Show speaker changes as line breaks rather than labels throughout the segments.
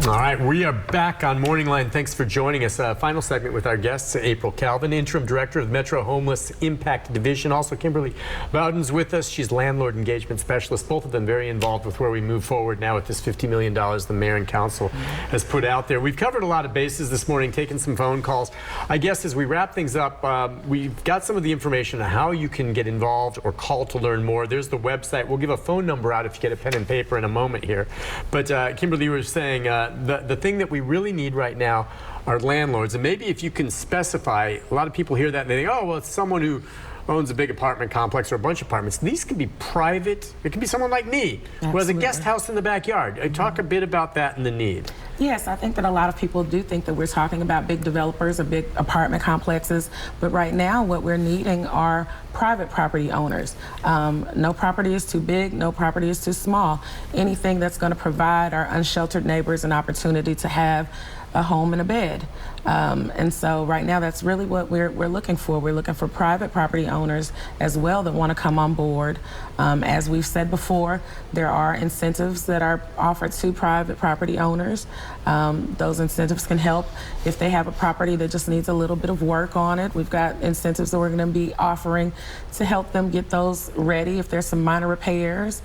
All right, we are back on Morning Line. Thanks for joining us. Final segment with our guests, April Calvin, Interim Director of the Metro Homeless Impact Division. Also, Kimberly Bowden's with us. She's Landlord Engagement Specialist. Both of them very involved with where we move forward now with this $50 million the Mayor and Council has put out there. We've covered a lot of bases this morning, taken some phone calls. I guess as we wrap things up, we've got some of the information on how you can get involved or call to learn more. There's the website. We'll give a phone number out if you get a pen and paper in a moment here. But Kimberly, you were saying the thing that we really need right now are landlords. And maybe if you can specify, a lot of people hear that and they think, oh, well, it's someone who owns a big apartment complex or a bunch of apartments. These can be private. It can be someone like me who has a guest house in the backyard. Talk a bit about that and the need.
Yes, I think that a lot of people do think that we're talking about big developers or big apartment complexes, but right now what we're needing are private property owners. No property is too big, no property is too small. Anything that's going to provide our unsheltered neighbors an opportunity to have a home and a bed. And so right now that's really what we're looking for. We're looking for private property owners as well that want to come on board. As we've said before, there are incentives that are offered to private property owners. Those incentives can help if they have a property that just needs a little bit of work on it. We've got incentives that we're going to be offering to help them get those ready if there's some minor repairs.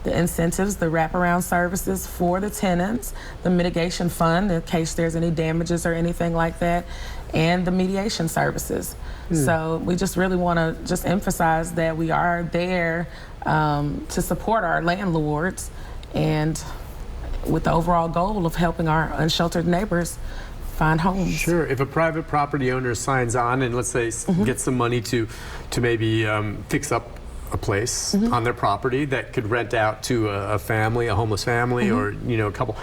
The incentives, the wraparound services for the tenants, the mitigation fund in case there's any damages or anything like that, and the mediation services. So we just really want to just emphasize that we are there to support our landlords and with the overall goal of helping our unsheltered neighbors find homes.
Sure. If a private property owner signs on and let's say gets some money to maybe fix up a place on their property that could rent out to a family, a homeless family, or a couple.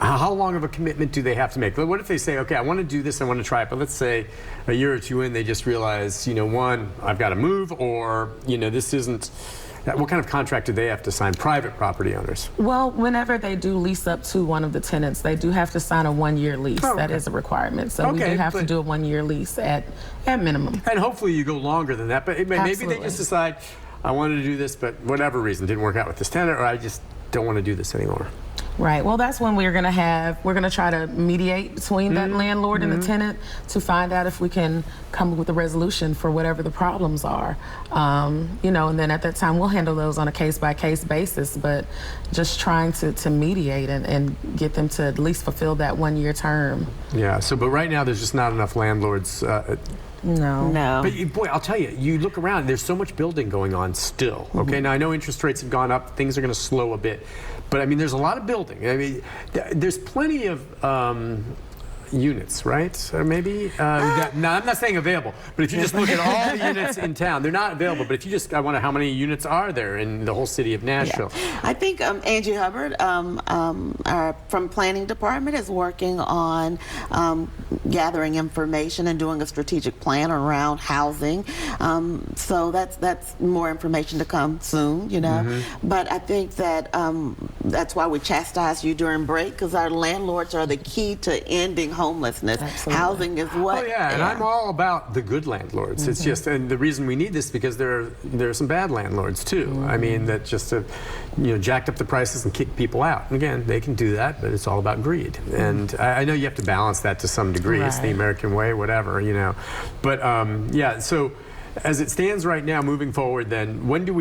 How long of a commitment do they have to make? What if they say, okay, I want to do this, I want to try it, but let's say a year or two in, they just realize, one, I've got to move, or this isn't. What kind of contract do they have to sign, private property owners?
Well, whenever they do lease up to one of the tenants, they do have to sign a one-year lease. Oh, okay. That is a requirement. So we do have to do a one-year lease at minimum.
And hopefully you go longer than that, but maybe they just decide, I wanted to do this, but whatever reason didn't work out with this tenant, or I just don't want to do this anymore.
Right. Well, that's when we're going to try to mediate between that landlord and the tenant to find out if we can come up with a resolution for whatever the problems are. And then at that time we'll handle those on a case-by-case basis, but just trying to mediate and get them to at least fulfill that one-year term. Yeah.
So, but right now there's just not enough landlords.
No.
But boy, I'll tell you, you look around, there's so much building going on still. Okay, now I know interest rates have gone up, things are going to slow a bit, but I mean, there's a lot of building. I mean, there's plenty of units, right? Or maybe, now I'm not saying available, but if you just look at all the units in town, they're not available, but if you just, I wonder how many units are there in the whole city of Nashville?
Yeah. I think Angie Hubbard from Planning Department is working on gathering information and doing a strategic plan around housing. So that's more information to come soon, But I think that that's why we chastise you during break, because our landlords are the key to ending homelessness.
Absolutely.
Housing is what.
Oh yeah, and I'm all about the good landlords. It's just, and the reason we need this because there are some bad landlords too. I mean, that just have, jacked up the prices and kicked people out. And again, they can do that, but it's all about greed. And I know you have to balance that to some degree. Right. It's the American way, whatever, But yeah, so. As it stands right now, moving forward, then when do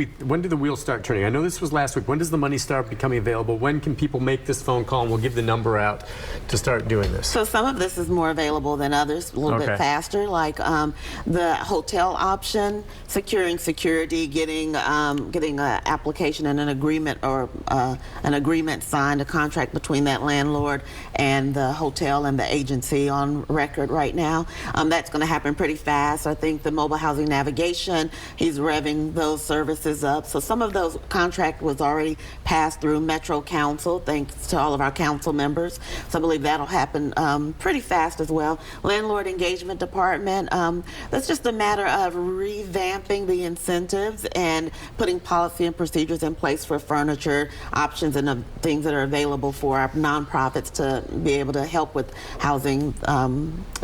the wheels start turning? I know this was last week. When does the money start becoming available? When can people make this phone call? And we'll give the number out to start doing this.
So some of this is more available than others, a little bit faster, like the hotel option, securing security, getting an application and an agreement or an agreement signed, a contract between that landlord and the hotel and the agency on record right now. That's going to happen pretty fast. I think the mobile housing navigation, he's revving those services up. So some of those contract was already passed through Metro Council, thanks to all of our council members. So I believe that'll happen pretty fast as well. Landlord Engagement Department, that's just a matter of revamping the incentives and putting policy and procedures in place for furniture options and things that are available for our nonprofits to be able to help with housing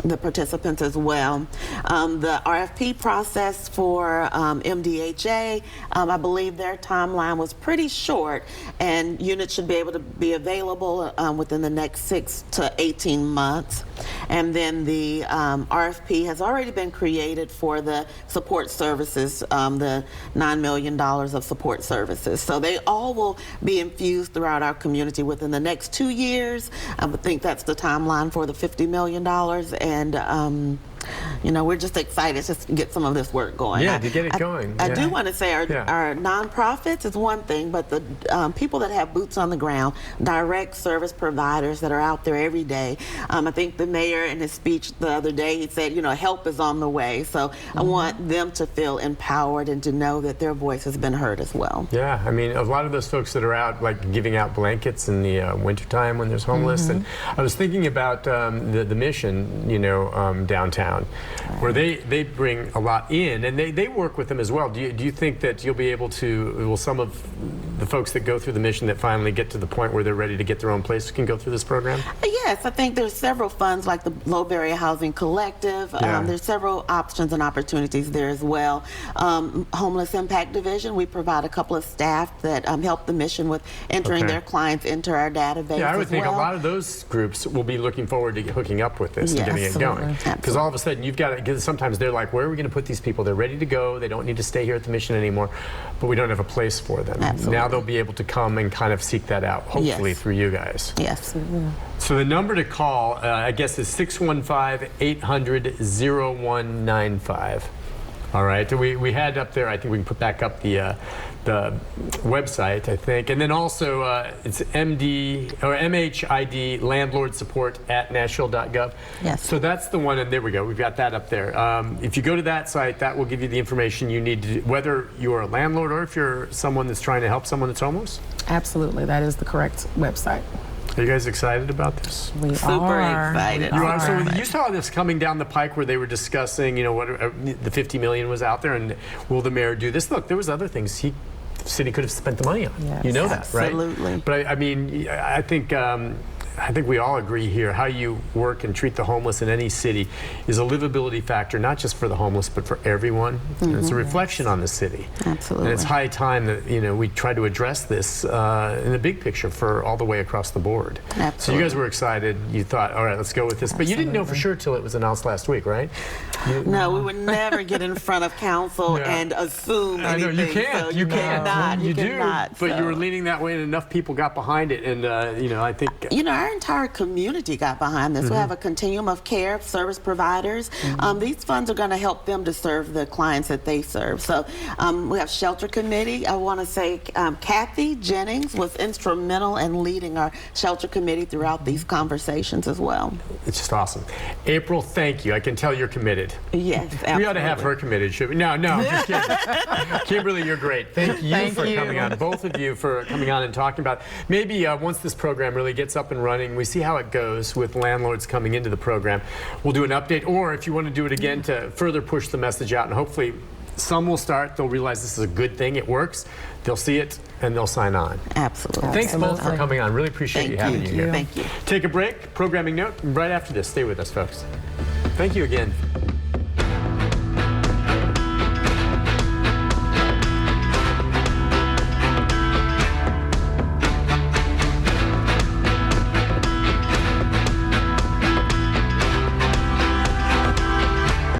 the participants as well. The RFP process, process for MDHA. I believe their timeline was pretty short, and units should be able to be available within the next 6 to 18 months. And then the RFP has already been created for the support services, the $9 million of support services. So they all will be infused throughout our community within the next 2 years. I would think that's the timeline for the $50 million. And you know, we're just excited to get some of this work going.
Yeah, to get it going.
I do want to say our nonprofits is one thing, but the people that have boots on the ground, direct service providers that are out there every day. I think the mayor in his speech the other day, he said, you know, help is on the way. So I want them to feel empowered and to know that their voice has been heard as well.
Yeah, I mean, a lot of those folks that are out, like giving out blankets in the wintertime when there's homeless. And I was thinking about the mission, you know, downtown, where they bring a lot in, and they work with them as well. Do you think that you'll be able to, will some of the folks that go through the mission that finally get to the point where they're ready to get their own place can go through this program?
Yes, I think there's several funds like the Low Barrier Housing Collective. There's several options and opportunities there as well. Homeless Impact Division, we provide a couple of staff that help the mission with entering their clients into our database.
Yeah, I would think a lot of those groups will be looking forward to hooking up with this and getting it going. Because all of a sudden you've got to, sometimes they're like, where are we going to put these people? They're ready to go. They don't need to stay here at the mission anymore, but we don't have a place for them. Now they'll be able to come and kind of seek that out, hopefully through you guys.
Yes.
So the number to call, I guess, is 615-800-0195. All right, we had up there, I think we can put back up the website, I think. And then also it's MHID, landlord support at nashville.gov.
Yes.
So that's the one, and there we go. We've got that up there. If you go to that site, that will give you the information you need, to, whether you're a landlord or if you're someone that's trying to help someone that's homeless.
Absolutely, that is the correct website.
Are you guys excited about this?
We
Super
are
excited.
You are. So you saw this coming down the pike where they were discussing, you know, what the $50 million was out there, and will the mayor do this? Look, there was other things the city could have spent the money on.
Yes.
You know that, right?
Absolutely.
But I mean, I think we all agree here, how you work and treat the homeless in any city is a livability factor, not just for the homeless, but for everyone. And it's a reflection on the city.
Absolutely.
And it's high time that, you know, we try to address this in the big picture for all the way across the board.
Absolutely.
So you guys were excited. You thought, all right, let's go with this. But you didn't know for sure till it was announced last week, right?
No, we would never get in front of council and assume anything.
I know, you can't.
So
you
cannot.
You
cannot.
do. But you were leaning that way, and enough people got behind it. And, you know, I think...
You know, our entire community got behind this. We have a continuum of care service providers. These funds are going to help them to serve the clients that they serve. So we have shelter committee. I want to say Kathy Jennings was instrumental in leading our shelter committee throughout these conversations as well.
It's just awesome. April, thank you. I can tell you're committed.
Yes, absolutely.
We ought to have her committed, should we? No, I'm just kidding. Kimberly, you're great. Thank you for coming on. Both of you for coming on and talking about it. Maybe once this program really gets up and running, we see how it goes with landlords coming into the program. We'll do an update, or if you want to do it again to further push the message out, and hopefully some will start, they'll realize this is a good thing, it works, they'll see it, and they'll sign on.
Absolutely.
Thanks both for coming on. Really appreciate you having you here.
Thank you.
Take a break, programming note, right after this. Stay with us, folks. Thank you again.